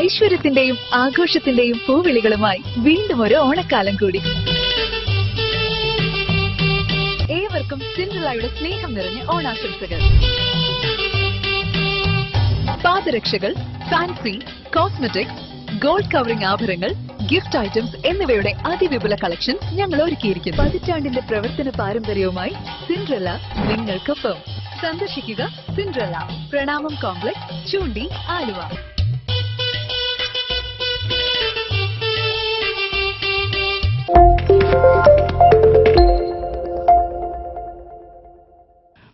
ഐശ്വര്യത്തിന്റെയും ആഘോഷത്തിന്റെയും പൂവിളികളുമായി വീണ്ടും ഒരു ഓണക്കാലം കൂടി. ഏവർക്കും സിൻഡ്രല്ലയുടെ സ്നേഹം നിറഞ്ഞ ഓണാശംസകൾ. പാദരക്ഷകൾ, ഫാൻസി, കോസ്മെറ്റിക്സ്, ഗോൾഡ് കവറിംഗ് ആഭരണങ്ങൾ, ഗിഫ്റ്റ് ഐറ്റംസ് എന്നിവയുടെ അതിവിപുല കളക്ഷൻ ഞങ്ങൾ ഒരുക്കിയിരിക്കുന്നു. പതിറ്റാണ്ടിന്റെ പ്രവർത്തന പാരമ്പര്യവുമായി സിൻഡ്രല്ല നിങ്ങൾക്കൊപ്പം. സന്ദർശിക്കുക Cinderella, Pranamam complex, Choondi, Aluva.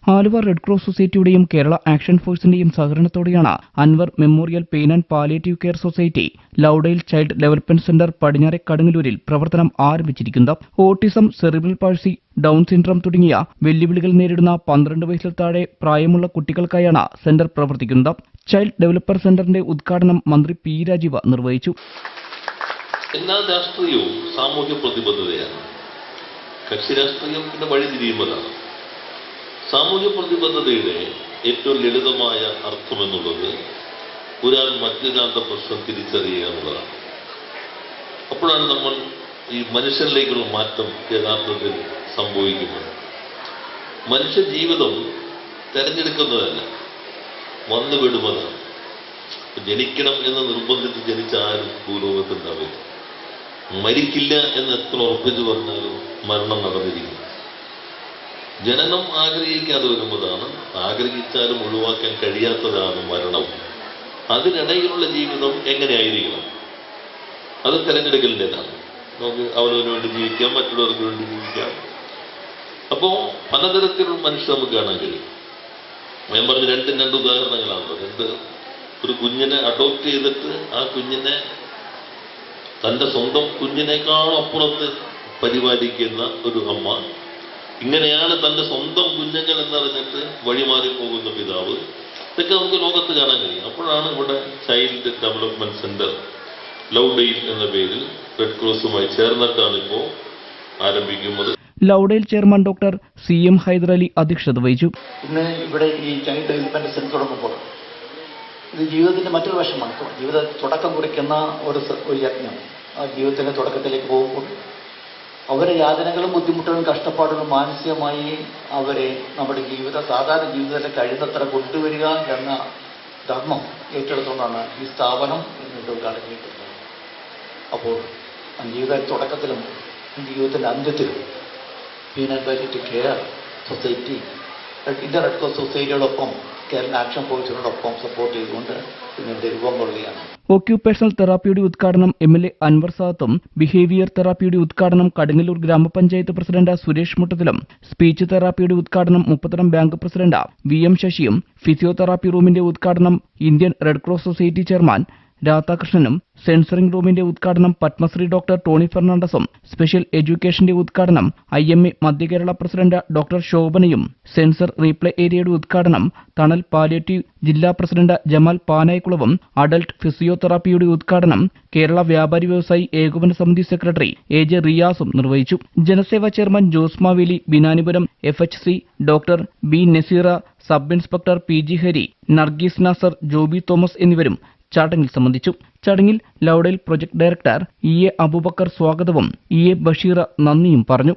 Aluva red cross സൊസൈറ്റിയുടെയും കേരള ആക്ഷൻ ഫോഴ്സിന്റെയും സഹകരണത്തോടെയാണ് Anwar memorial pain and palliative care society ലൌഡയിൽ ചൈൽഡ് ഡെവലപ്മെന്റ് സെന്റർ പടിഞ്ഞാറെ കടുങ്ങല്ലൂരിൽ പ്രവർത്തനം ആരംഭിച്ചിരിക്കുന്നത്. Autism, cerebral palsy, Down syndrome തുടങ്ങിയ വെല്ലുവിളികൾ നേരിടുന്ന 12 വയസ്സിൽ താഴെ പ്രായമുള്ള കുട്ടികൾക്കായാണ് സെന്റർ പ്രവർത്തിക്കുന്നത്. ചൈൽഡ് ഡെവലപ്പർ സെന്ററിന്റെ ഉദ്ഘാടനം മന്ത്രി പി രാജീവ് നിർവഹിച്ചു. എല്ലാ രാഷ്ട്രീയവും സാമൂഹ്യ പ്രതിബദ്ധതയാണ്. കക്ഷി രാഷ്ട്രീയം പിന്നെ വഴിതിരിയുന്നതാണ്. സാമൂഹ്യ പ്രതിബദ്ധതയുടെ ഏറ്റവും ലളിതമായ അർത്ഥമെന്നുള്ളത് ഒരാൾ മറ്റൊരാളുടെ പ്രശ്നം തിരിച്ചറിയുക എന്നുള്ളതാണ്. അപ്പോഴാണ് നമ്മൾ ഈ മനുഷ്യരിലേക്കുള്ള മാറ്റം യഥാർത്ഥത്തിൽ സംഭവിക്കുന്നത്. മനുഷ്യ ജീവിതം തെരഞ്ഞെടുക്കുന്നതല്ല, വന്നു വിടുന്നതാണ്. ജനിക്കണം എന്ന് നിർബന്ധിച്ച് ജനിച്ച ആരും ഭൂലോകത്തുണ്ടാവില്ല. മരിക്കില്ല എന്ന് എത്ര ഉറപ്പിച്ചു പറഞ്ഞാലും മരണം നടന്നിരിക്കും. ജനനം ആഗ്രഹിക്കാതെ വരുന്നതാണ്, ആഗ്രഹിച്ചാലും ഒഴിവാക്കാൻ കഴിയാത്തതാണ് മരണവും. അതിനിടയിലുള്ള ജീവിതം എങ്ങനെയായിരിക്കണം, അത് തിരഞ്ഞെടുക്കലിൻ്റെതാണ്. നമുക്ക് അവനവന് വേണ്ടി ജീവിക്കാം, മറ്റുള്ളവർക്ക് വേണ്ടി ജീവിക്കാം. അപ്പോൾ പലതരത്തിലുള്ള മനുഷ്യർ നമുക്ക് കാണാൻ കഴിയും. ഞാൻ പറഞ്ഞ രണ്ട് ഉദാഹരണങ്ങളാണല്ലോ. ഒരു കുഞ്ഞിനെ അഡോപ്റ്റ് ചെയ്തിട്ട് ആ കുഞ്ഞിനെ തൻ്റെ സ്വന്തം കുഞ്ഞിനേക്കാളും അപ്പുറത്ത് പരിപാലിക്കുന്ന ഒരു അമ്മ, ഇങ്ങനെയാണ് തൻ്റെ സ്വന്തം കുഞ്ഞുങ്ങൾ എന്നറിഞ്ഞിട്ട് വഴിമാറിപ്പോകുന്ന പിതാവ്. ഇതൊക്കെ നമുക്ക് ലോകത്ത് കാണാൻ കഴിയും. അപ്പോഴാണ് ഇവിടെ ചൈൽഡ് ഡെവലപ്മെന്റ് സെന്റർ ലൌഡയിൽ എന്ന പേരിൽ റെഡ് ക്രോസുമായി ചേർന്നിട്ടാണ് ഇപ്പോൾ ആരംഭിക്കുന്നത്. ലൌഡയിൽ ചെയർമാൻ ഡോക്ടർ CM ഹൈദരലി അധ്യക്ഷത വഹിച്ചു. ഇന്ന് ഇവിടെ ഈ ചൈൽഡ് ഡെവലപ്മെന്റ് സെന്റർ തുടങ്ങുമ്പോൾ ഇത് ജീവിതത്തിന്റെ മറ്റൊരു വശമാണ്. ജീവിത തുടക്കം കുറിക്കുന്ന ഒരു യജ്ഞം. ആ ജീവിതത്തിന്റെ തുടക്കത്തിലേക്ക് പോകുമ്പോൾ അവരെ യാതനകളും ബുദ്ധിമുട്ടുകളും കഷ്ടപ്പാടുകളും മാനസികമായി അവരെ നമ്മുടെ സാധാരണ ജീവിതത്തിലെ കഴിയുന്നത്ര കൊണ്ടുവരിക എന്ന ധർമ്മം ഏറ്റെടുത്തുകൊണ്ടാണ് ഈ സ്ഥാപനം എന്നിട്ട് ഉദ്ഘാടനം ചെയ്തിട്ടുള്ളത്. അപ്പോൾ ജീവിത തുടക്കത്തിലും ജീവിതത്തിൻ്റെ അന്ത്യത്തിലും pain and palliative care society, Indian red cross സൊസൈറ്റിയോടൊപ്പം കേരള ആക്ഷൻ ഫോഴ്സിനോടൊപ്പം സപ്പോർട്ട് ചെയ്തുകൊണ്ട് ഇതിന്റെ രൂപം കൊള്ളുകയാണ്. ഓക്യുപേഷണൽ തെറാപ്പിയുടെ ഉദ്ഘാടനം MLA അൻവർ സാദത്തും ബിഹേവിയർ തെറാപ്പിയുടെ ഉദ്ഘാടനം കടുങ്ങല്ലൂർ ഗ്രാമപഞ്ചായത്ത് പ്രസിഡന്റ് സുരേഷ് മുട്ടത്തിലും, സ്പീച്ച് തെറാപ്പിയുടെ ഉദ്ഘാടനം മുപ്പത്തരം ബാങ്ക് പ്രസിഡന്റ് VM ശശിയും, ഫിസിയോതെറാപ്പി റൂമിന്റെ ഉദ്ഘാടനം Indian red cross society chairman രാധാകൃഷ്ണനും, സെൻസറിംഗ് റൂമിന്റെ ഉദ്ഘാടനം പത്മശ്രീ ഡോക്ടർ ടോണി ഫെർണാണ്ടസും, സ്പെഷ്യൽ എഡ്യൂക്കേഷന്റെ ഉദ്ഘാടനം IMA മധ്യകേരള പ്രസിഡന്റ് ഡോക്ടർ ശോഭനയും, സെൻസർ റീപ്ലേ ഏരിയയുടെ ഉദ്ഘാടനം തണൽ പാലിയേറ്റീവ് ജില്ലാ പ്രസിഡന്റ് ജമാൽ പാനായിക്കുളവും, അഡൽട്ട് ഫിസിയോതെറാപ്പിയുടെ ഉദ്ഘാടനം കേരള വ്യാപാരി വ്യവസായി ഏകോപന സമിതി സെക്രട്ടറി AJ റിയാസും നിർവഹിച്ചു. Janaseva chairman Jose Maveli, Binanipuram FHC doctor B Nazeera, sub inspector PG Hari, Nargis Nasar, Joby Thomas എന്നിവരും ചടങ്ങിൽ സംബന്ധിച്ചു. ചടങ്ങിൽ ലൌഡയിൽ പ്രൊജക്ട് ഡയറക്ടർ EA അബൂബക്കർ സ്വാഗതവും EA ബഷീർ നന്ദിയും പറഞ്ഞു.